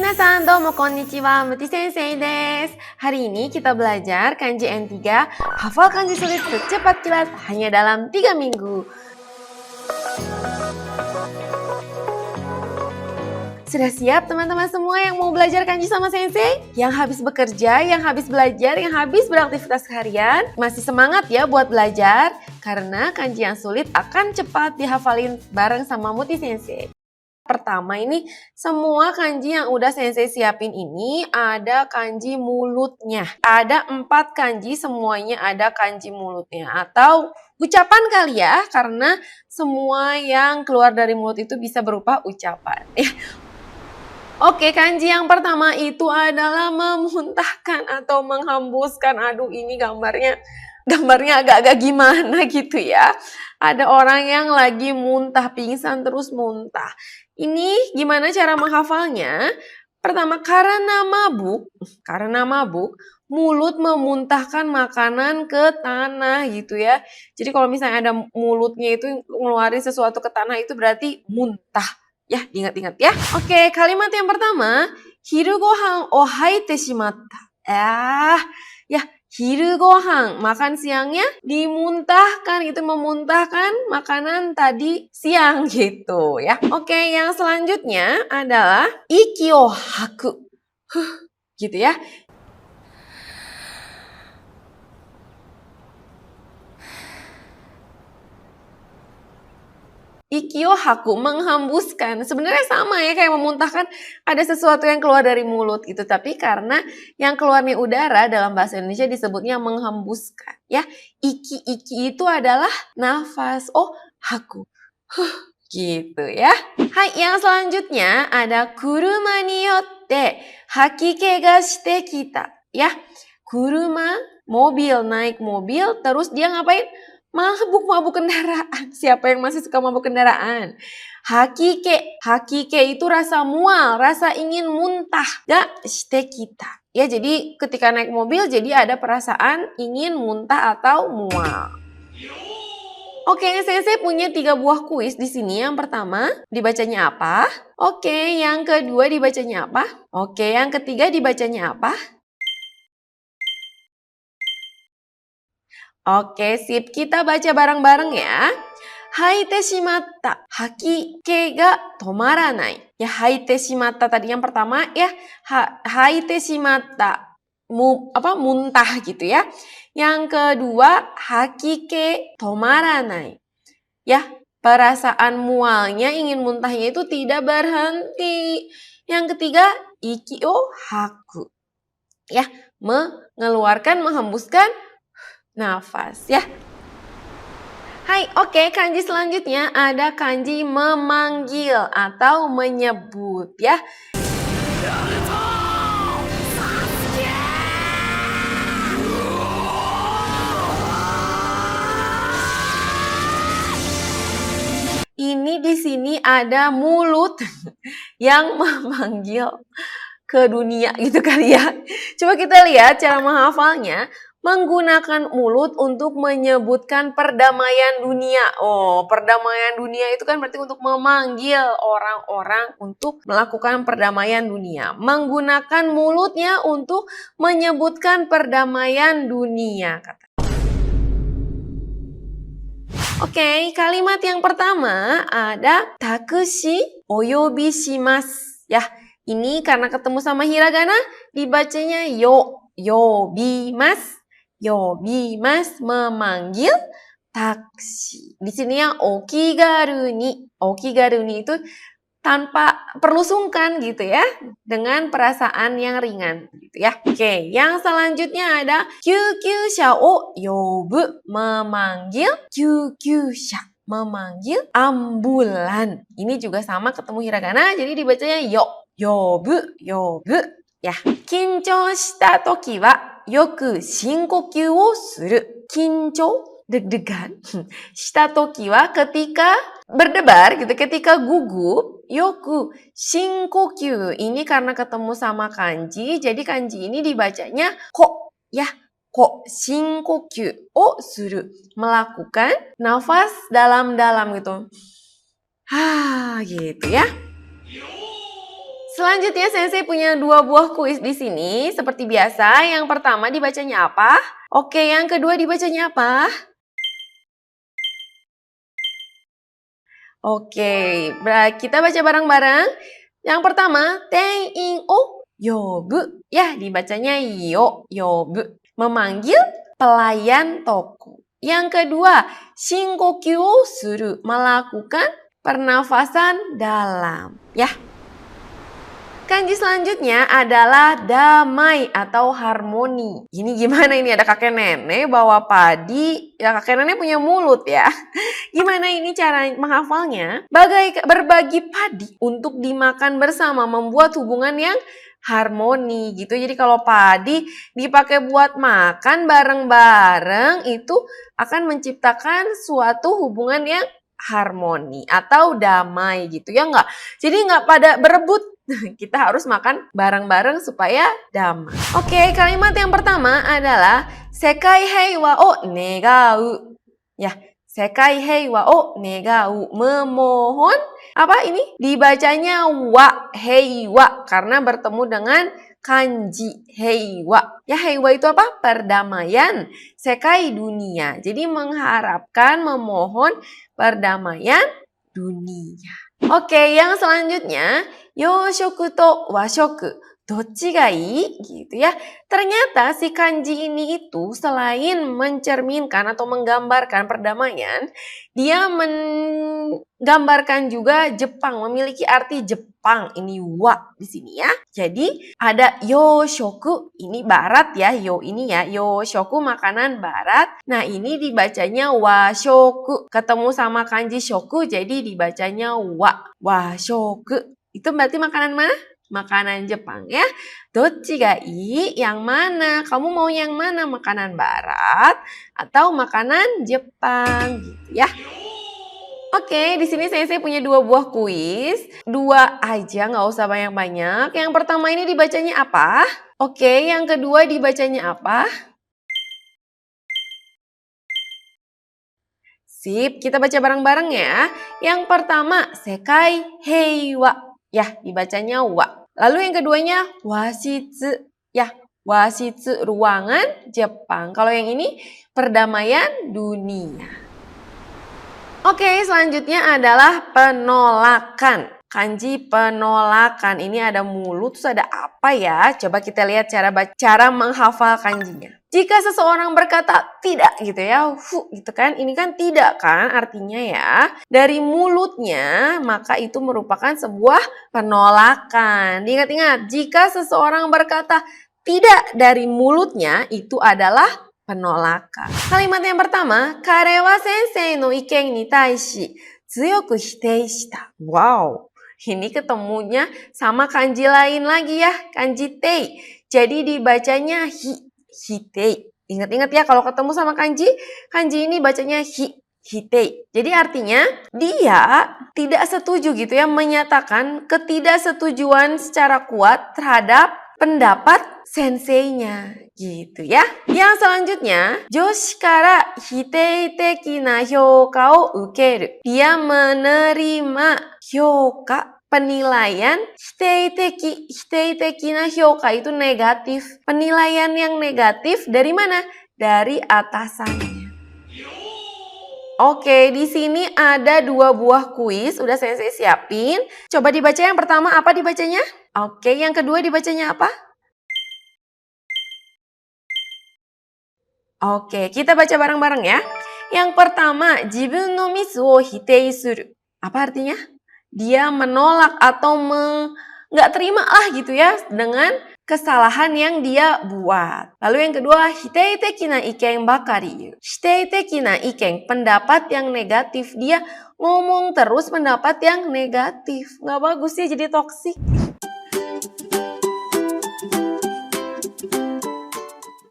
Minasan, domo konnichiwa, Muti Sensei desu. Hari ini kita belajar kanji N3, hafal kanji sulit secepat kilat hanya dalam 3 minggu. Sudah siap teman-teman semua yang mau belajar kanji sama Sensei? Yang habis bekerja, yang habis belajar, yang habis beraktivitas harian? Masih semangat ya buat belajar? Karena kanji yang sulit akan cepat dihafalin bareng sama Muti Sensei. Pertama ini, semua kanji yang udah Sensei siapin ini ada kanji mulutnya. Ada 4 kanji, semuanya ada kanji mulutnya. Atau ucapan kali ya, karena semua yang keluar dari mulut itu bisa berupa ucapan. Oke, kanji yang pertama itu adalah memuntahkan atau menghembuskan. Aduh, ini gambarnya agak-agak gimana gitu ya. Ada orang yang lagi muntah, pingsan terus muntah. Ini gimana cara menghafalnya? Pertama, karena mabuk, mulut memuntahkan makanan ke tanah gitu ya. Jadi kalau misalnya ada mulutnya itu ngeluarin sesuatu ke tanah itu berarti muntah. Ya, ingat-ingat ya. Oke, kalimat yang pertama, hiru gohan o haite shimatta. Ya, hiru gohan, makan siangnya dimuntahkan, itu memuntahkan makanan tadi siang gitu ya. Oke, yang selanjutnya adalah iki o haku. Gitu ya. Ikio haku, menghembuskan. Sebenarnya sama ya kayak memuntahkan, ada sesuatu yang keluar dari mulut gitu. Tapi karena yang keluarnya udara dalam bahasa Indonesia disebutnya menghembuskan. Ya, iki itu adalah nafas. Oh, haku. Gitu ya. Hai, yang selanjutnya ada kuruma ni yotte hakike ga shite kita. Ya, kuruma, mobil, naik mobil, terus dia ngapain? Mabuk kendaraan. Siapa yang masih suka mabuk kendaraan? Hakike itu rasa mual, rasa ingin muntah. Ya, shite kita. Ya, jadi ketika naik mobil jadi ada perasaan ingin muntah atau mual. Oke, Sensei punya 3 buah kuis di sini. Yang pertama, dibacanya apa? Oke, yang kedua dibacanya apa? Oke, yang ketiga dibacanya apa? Oke, sip. Kita baca bareng-bareng ya. Haite shimatta, hakike ga tomaranai. Ya, haite shimatta tadi yang pertama ya. Haite shimatta, muntah gitu ya. Yang kedua, hakike tomaranai. Ya, perasaan mualnya, ingin muntahnya itu tidak berhenti. Yang ketiga, iki o haku. Ya, mengeluarkan, menghembuskan nafas ya. Hai, oke, kanji selanjutnya ada kanji memanggil atau menyebut ya. Ini di sini ada mulut yang memanggil ke dunia gitu kali ya. Coba kita lihat cara menghafalnya. Menggunakan mulut untuk menyebutkan perdamaian dunia. Oh, perdamaian dunia itu kan berarti untuk memanggil orang-orang untuk melakukan perdamaian dunia. Menggunakan mulutnya untuk menyebutkan perdamaian dunia. Oke, kalimat yang pertama ada takushi oyobi shimasu. Ya, ini karena ketemu sama hiragana dibacanya yobimasu. Yobimasu, memanggil taksi. Di sini yang okigaruni. Okigaruni itu tanpa perlu sungkan gitu ya, dengan perasaan yang ringan gitu ya. Oke, yang selanjutnya ada kyukyusha o yobu, memanggil kyukyusha, memanggil ambulan. Ini juga sama ketemu hiragana, jadi dibacanya yobu ya. Kinchou shita toki wa yoku shinkokyu o suru. Kinchou, deg-degan. Shita toki wa, ketika berdebar gitu, ketika gugup. Yoku shinkokyu, ini karena ketemu sama kanji, jadi kanji ini dibacanya ko ya. Ko shinkokyu o suru, melakukan nafas dalam-dalam gitu. Gitu ya. Selanjutnya Sensei punya 2 buah kuis di sini. Seperti biasa, yang pertama dibacanya apa? Oke, yang kedua dibacanya apa? Oke, kita baca bareng-bareng. Yang pertama, tein o yobu. Ya, dibacanya yobu. Memanggil pelayan toko. Yang kedua, shinkokyu o suru. Melakukan pernafasan dalam. Ya. Kanji selanjutnya adalah damai atau harmoni. Ini gimana ini? Ada kakek nenek bawa padi. Ya kakek nenek punya mulut ya. Gimana ini cara menghafalnya? Berbagi padi untuk dimakan bersama membuat hubungan yang harmoni gitu. Jadi kalau padi dipakai buat makan bareng-bareng itu akan menciptakan suatu hubungan yang harmoni atau damai gitu ya enggak? Jadi enggak pada berebut. Kita harus makan bareng-bareng supaya damai. Oke, kalimat yang pertama adalah Sekai heiwa o negau. Ya, Sekai heiwa o negau. Memohon, apa ini? Dibacanya wa heiwa karena bertemu dengan kanji heiwa. Ya, heiwa itu apa? Perdamaian. Sekai dunia. Jadi mengharapkan, memohon perdamaian dunia. Oke, yang selanjutnya, yoshoku to washoku, dochi ga ii? Gitu ya. Ternyata si kanji ini itu selain mencerminkan atau menggambarkan perdamaian, dia menggambarkan juga Jepang, memiliki arti Jepang. Ini wa di sini ya. Jadi ada yoshoku, ini barat ya, yo ini ya, yoshoku makanan barat. Nah ini dibacanya washoku, ketemu sama kanji shoku jadi dibacanya washoku. Itu berarti makanan mana? Makanan Jepang ya. Dochi ga ii? Yang mana? Kamu mau yang mana? Makanan barat atau makanan Jepang gitu ya. Oke, di sini saya punya 2 buah kuis. 2 aja, nggak usah banyak-banyak. Yang pertama ini dibacanya apa? Oke, yang kedua dibacanya apa? Sip, kita baca bareng-bareng ya. Yang pertama, sekai heiwa. Ya, dibacanya wa. Lalu yang keduanya, washitsu. Ya, washitsu, ruangan Jepang. Kalau yang ini, perdamaian dunia. Oke, selanjutnya adalah penolakan. Kanji penolakan. Ini ada mulut, terus ada apa ya? Coba kita lihat cara menghafal kanjinya. Jika seseorang berkata tidak gitu ya, gitu kan, ini kan tidak kan artinya ya. Dari mulutnya, maka itu merupakan sebuah penolakan. Ingat-ingat, jika seseorang berkata tidak dari mulutnya, itu adalah penolakan. Kalimat yang pertama, kare wa sensei no iken ni taishi tsuyoku hitei shita. Wow, ini ketemunya sama kanji lain lagi ya, kanji tei. Jadi dibacanya hitei. Ingat-ingat ya kalau ketemu sama kanji ini bacanya hitei. Jadi artinya dia tidak setuju gitu ya, menyatakan ketidaksetujuan secara kuat terhadap pendapat senseinya gitu ya. Yang selanjutnya, joshi kara hitei teki na hyouka o ukeru. Dia menerima hyouka, penilaian. Hitei teki na hyouka itu negatif. Penilaian yang negatif dari mana? Dari atasannya. Oke, di sini ada 2 buah kuis, udah saya siapin. Coba dibaca yang pertama, apa dibacanya? Oke, yang kedua dibacanya apa? Oke, kita baca bareng-bareng ya. Yang pertama, jibun no misu wo hitei suru. Apa artinya? Dia menolak atau nggak terima lah gitu ya dengan kesalahan yang dia buat. Lalu yang kedua, hitei teki na iken bakari. Hitei teki na iken, pendapat yang negatif. Dia ngomong terus pendapat yang negatif. Nggak bagus ya jadi toksik.